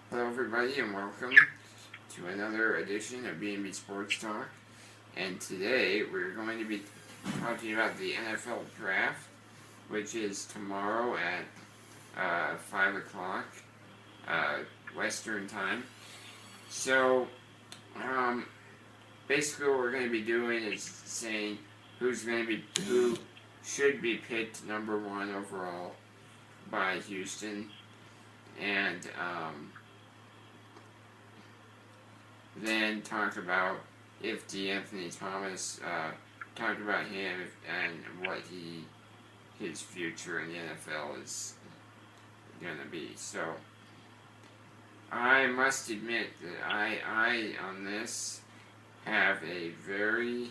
Hello everybody and welcome to another edition of B&B Sports Talk. And today we're going to be talking about the NFL Draft, which is tomorrow at 5 o'clock Western Time. So, basically what we're going to be doing is saying who should be picked number one overall by Houston, and then talk about if Deanthony Thomas, talk about him and what his future in the NFL is going to be. So, I must admit that I on this have a very,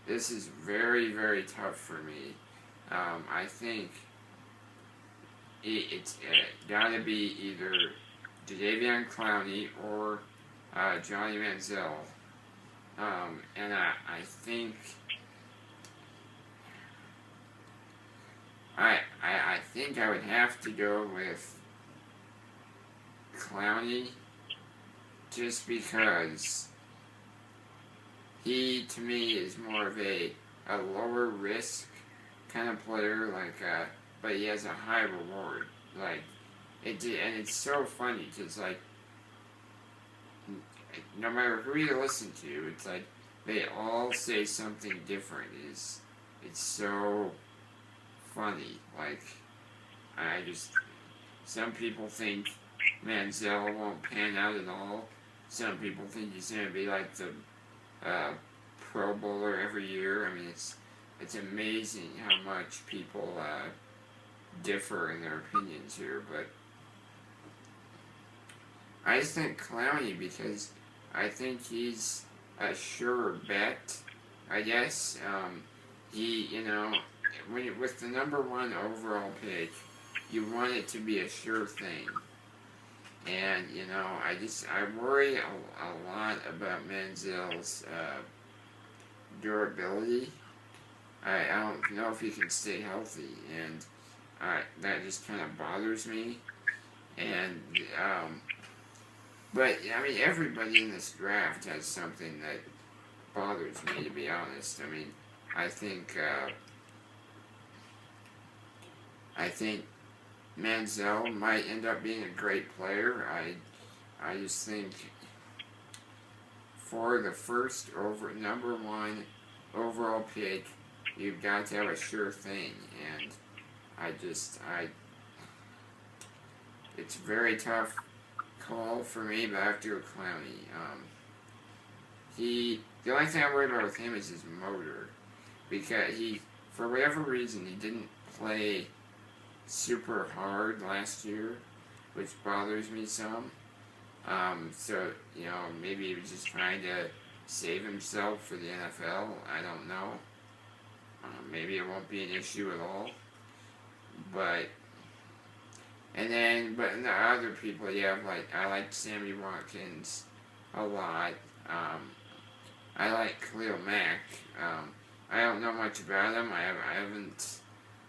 this is very, very tough for me. I think it's gotta be either Jadeveon Clowney or Johnny Manziel. And I think I think I would have to go with Clowney just because he to me is more of a lower risk kind of player, but he has a high reward. And it's so funny because no matter who you listen to, it's like they all say something different. It's so funny. Some people think Manziel won't pan out at all. Some people think he's gonna be like the Pro Bowler every year. I mean, it's amazing how much people differ in their opinions here, but I just think Clowney because I think he's a sure bet, I guess. With the number one overall pick, you want it to be a sure thing. And, I worry a lot about Manziel's durability. I don't know if he can stay healthy, and that just kind of bothers me. And, but, I mean, everybody in this draft has something that bothers me, to be honest. I mean, I think Manziel might end up being a great player. I just think for the first number one overall pick, you've got to have a sure thing, and it's a very tough call for me, but I have to go Clowney. The only thing I worry about with him is his motor, because for whatever reason, he didn't play super hard last year, which bothers me some. So, maybe he was just trying to save himself for the NFL. I don't know. Maybe it won't be an issue at all. But in the other people, I like Sammy Watkins a lot. I like Khalil Mack. I don't know much about him. I haven't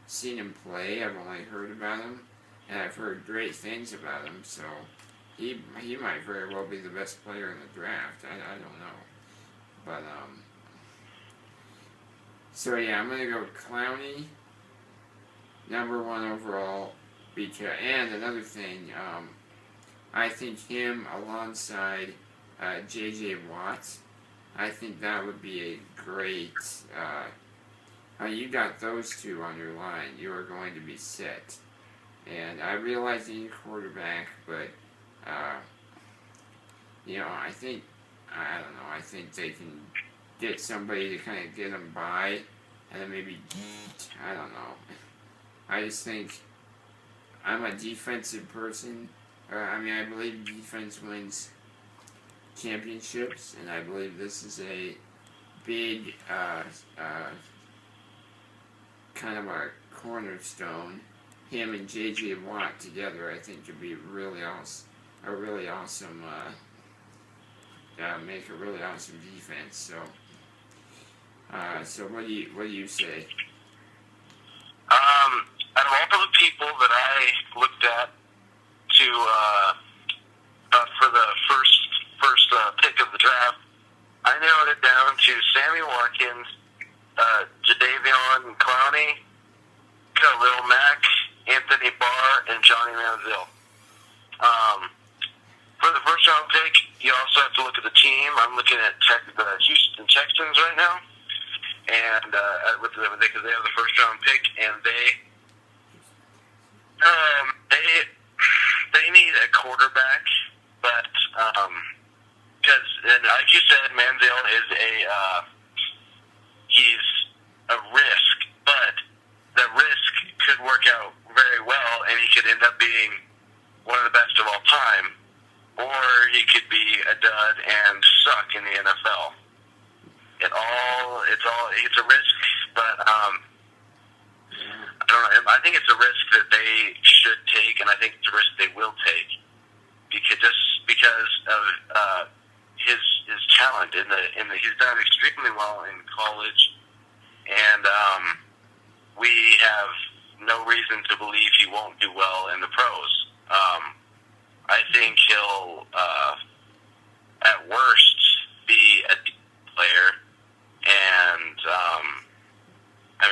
seen him play. I've only heard about him, and I've heard great things about him. So he might very well be the best player in the draft. I don't know, but so yeah, I'm gonna go Clowney, number one overall. And another thing, I think him alongside J.J. Watt, I think that would be a great. You got those two on your line, you are going to be set. And I realize you need a quarterback, but I think they can get somebody to kind of get them by, and then maybe I don't know. I just think I'm a defensive person. I believe defense wins championships, and I believe this is a big kind of a cornerstone. Him and J.J. Watt together, I think, could be really awesome. Make a really awesome defense. So what do you say? Out of all the people that I looked at Clowney, Khalil Mack, Anthony Barr, and Johnny Manziel. For the first round pick, you also have to look at the team. I'm looking at the Houston Texans right now, and because they have the first round pick, and they need a quarterback, but because like you said, Manziel is he's a risk, but the risk could work out very well, and he could end up being one of the best of all time, or he could be a dud and suck in the NFL. It's a risk, but I don't know. I think it's a risk that they should take, and I think it's a risk they will take because of his talent he's done extremely well in college, and we have no reason to believe he won't do well in the pros. I think he'll, at worst, be a D player, and I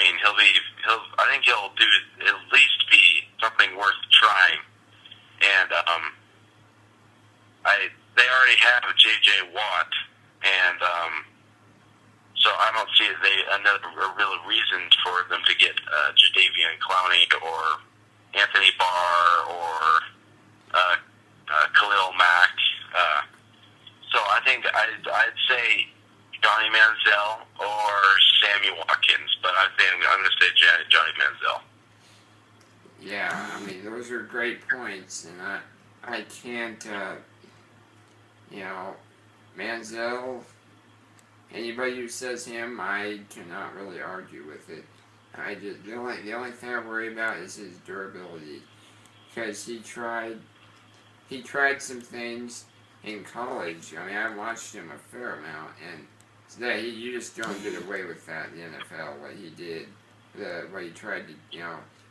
think he'll do at least be something worth trying. And they already have J.J. Watt, and so I don't see a real reason for them to get Jadeveon Clowney or Anthony Barr or Khalil Mack. So I think I'd say Johnny Manziel or Sammy Watkins, but I'm going to say Johnny Manziel. Yeah, I mean, those are great points, and I can't, Manziel, anybody who says him, I cannot really argue with it. The only thing I worry about is his durability, because he tried some things in college. I mean, I watched him a fair amount, and you just don't get away with that in the NFL, what he did, what he tried to,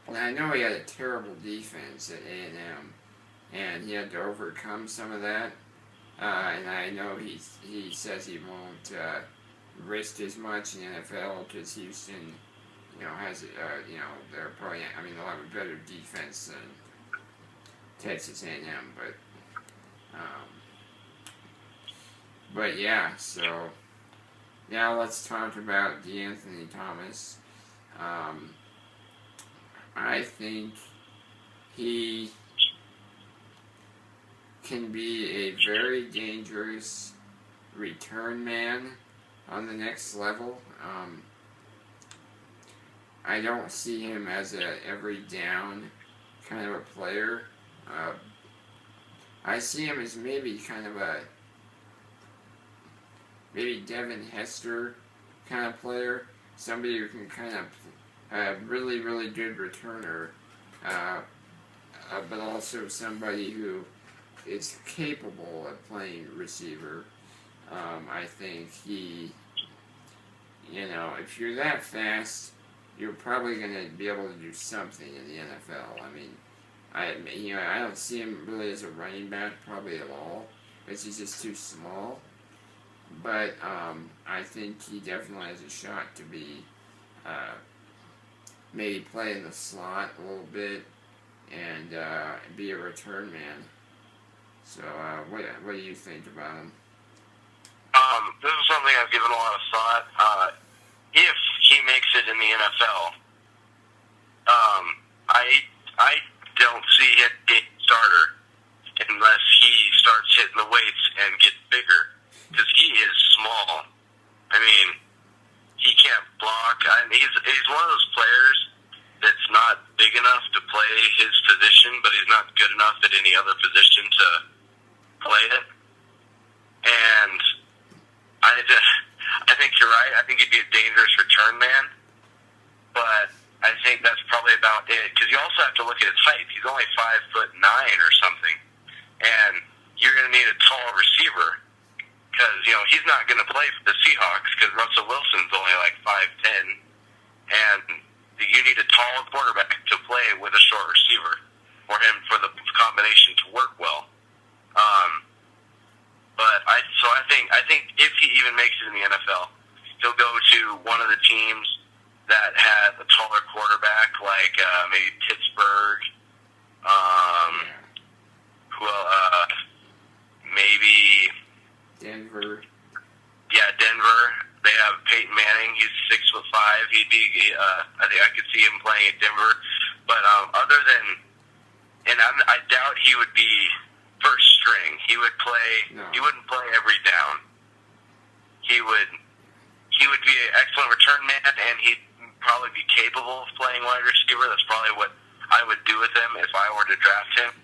and I know he had a terrible defense at A&M, and he had to overcome some of that, and I know he says he won't risk as much in the NFL because Houston, has, they're probably, they'll have a better defense than Texas A&M, but yeah, so now let's talk about Deanthony Thomas. I think he can be a very dangerous return man on the next level. I don't see him as a every down kind of a player. I see him as maybe kind of maybe Devin Hester kind of player, somebody who can kind of really, really good returner, but also somebody who is capable of playing receiver. I think he, if you're that fast, you're probably going to be able to do something in the NFL. I don't see him really as a running back probably at all, because he's just too small. But I think he definitely has a shot to be maybe play in the slot a little bit and be a return man. So what do you think about him? This is something I've given a lot of thought. If he makes it in the NFL, I don't see him being starter unless he starts hitting the weights and gets bigger, because he is small. He can't block. He's one of those players that's not big enough to play his position, but he's not good enough at any other position to play it. And I think you're right. I think he'd be a dangerous return man, but I think that's probably about it, because you also have to look at his height. He's only 5'9" or something, and you're going to need a tall receiver, because he's not going to play for the Seahawks because Russell Wilson's only like 5'10", and you need a tall quarterback to play with a short receiver for the combination to work well. But I think if he even makes it in the NFL, he'll go to one of the teams that had a taller quarterback, like maybe Pittsburgh. Well, maybe Denver. Yeah, Denver. They have Peyton Manning. He's 6'5". He'd be. I think I could see him playing at Denver. But other than, and I doubt he would be first string. He would play. No. He wouldn't play every down. He would be an excellent return man, and he'd probably be capable of playing wide receiver. That's probably what I would do with him if I were to draft him.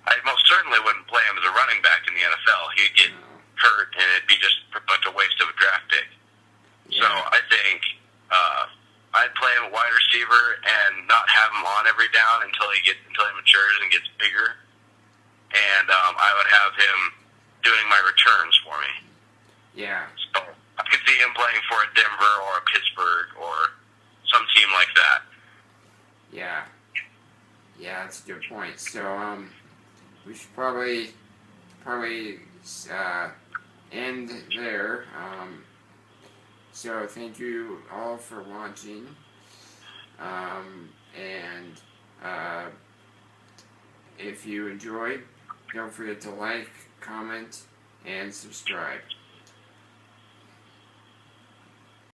I most certainly wouldn't play him as a running back in the NFL. He'd get hurt, and it'd be just a waste of a draft pick. Yeah. So I think I'd play him a wide receiver and not have him on every down until he matures and gets bigger. And I would have him doing my returns for me. Yeah. So I could see him playing for a Denver or a Pittsburgh or some team like that. Yeah. Yeah, that's a good point. So we should probably end there. So thank you all for watching. And if you enjoyed, don't forget to like, comment, and subscribe.